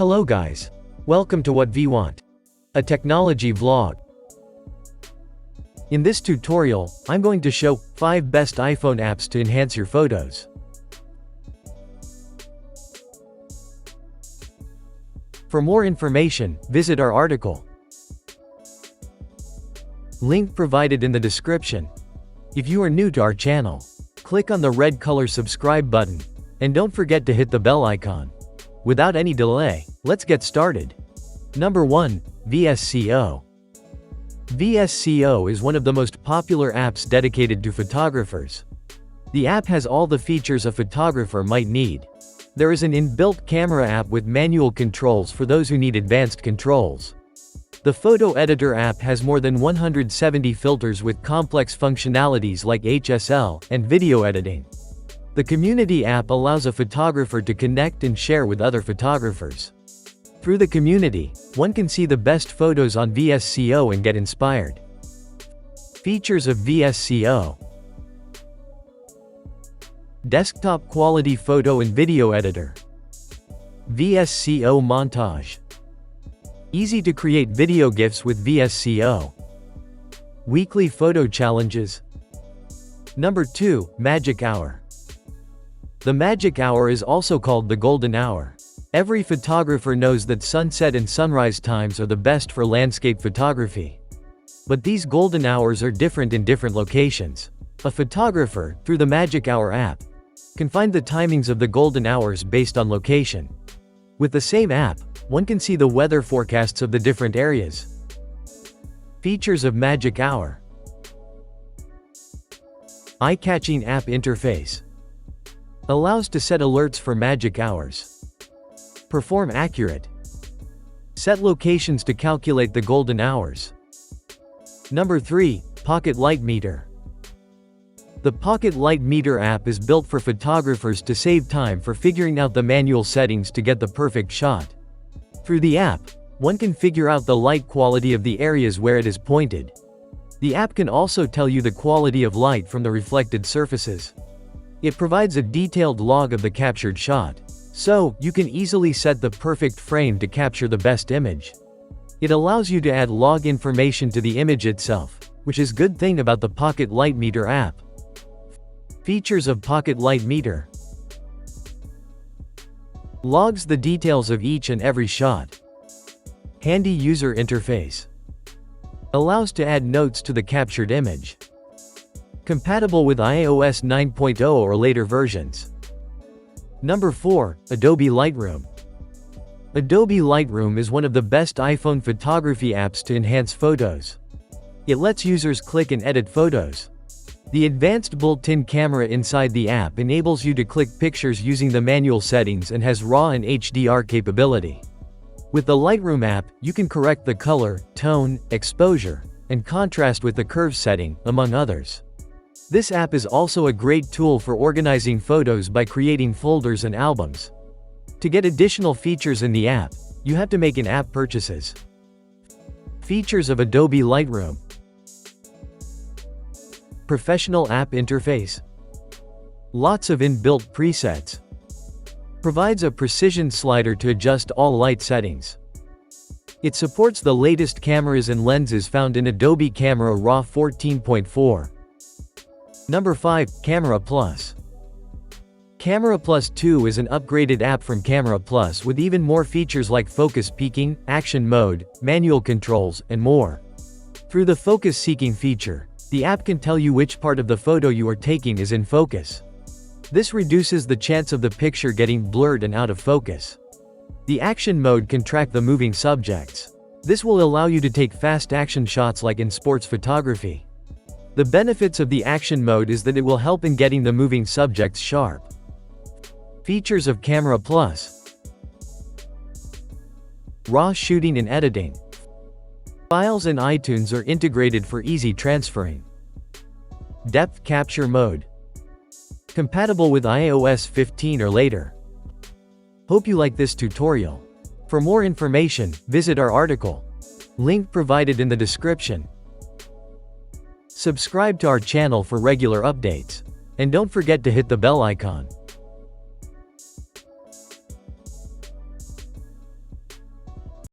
Hello guys. Welcome to WhatVwant, a technology vlog. In this tutorial, I'm going to show 5 best iPhone apps to enhance your photos. For more information, visit our article. Link provided in the description. If you are new to our channel, click on the red color subscribe button, and don't forget to hit the bell icon. Without any delay, let's get started. Number 1. VSCO. VSCO is one of the most popular apps dedicated to photographers. The app has all the features a photographer might need. There is an inbuilt camera app with manual controls for those who need advanced controls. The photo editor app has more than 170 filters with complex functionalities like HSL and video editing. The community app allows a photographer to connect and share with other photographers. Through the community, one can see the best photos on VSCO and get inspired. Features of VSCO: Desktop Quality Photo and Video Editor, VSCO Montage, Easy to create video GIFs with VSCO, Weekly Photo Challenges. Number 2. Magic Hour. The magic hour is also called the golden hour. Every photographer knows that sunset and sunrise times are the best for landscape photography. But these golden hours are different in different locations. A photographer, through the Magic Hour app, can find the timings of the golden hours based on location. With the same app, one can see the weather forecasts of the different areas. Features of Magic Hour: Eye-catching app interface. Allows to set alerts for magic hours. Perform accurate. Set locations to calculate the golden hours. Number 3. Pocket Light Meter. The Pocket Light Meter app is built for photographers to save time for figuring out the manual settings to get the perfect shot. Through the app, one can figure out the light quality of the areas where it is pointed. The app can also tell you the quality of light from the reflected surfaces. It provides a detailed log of the captured shot, so you can easily set the perfect frame to capture the best image. It allows you to add log information to the image itself, which is a good thing about the Pocket Light Meter app. Features of Pocket Light Meter: Logs the details of each and every shot. Handy user interface. Allows to add notes to the captured image. Compatible with iOS 9.0 or later versions. Number 4. Adobe Lightroom. Adobe Lightroom is one of the best iPhone photography apps to enhance photos. It lets users click and edit photos. The advanced built-in camera inside the app enables you to click pictures using the manual settings and has RAW and HDR capability. With the Lightroom app, you can correct the color, tone, exposure, and contrast with the curve setting, among others. This app is also a great tool for organizing photos by creating folders and albums. To get additional features in the app, you have to make in-app purchases. Features of Adobe Lightroom: Professional app interface. Lots of inbuilt presets. Provides a precision slider to adjust all light settings. It supports the latest cameras and lenses found in Adobe Camera Raw 14.4. Number 5. Camera Plus. Camera Plus 2 is an upgraded app from Camera Plus with even more features like focus peaking, action mode, manual controls, and more. Through the focus seeking feature, the app can tell you which part of the photo you are taking is in focus. This reduces the chance of the picture getting blurred and out of focus. The action mode can track the moving subjects. This will allow you to take fast action shots like in sports photography. The benefits of the action mode is that it will help in getting the moving subjects sharp. Features of Camera Plus: RAW shooting and editing. Files in iTunes are integrated for easy transferring. Depth capture mode. Compatible with iOS 15 or later. Hope you like this tutorial. For more information, visit our article. Link provided in the description. Subscribe to our channel for regular updates. And don't forget to hit the bell icon.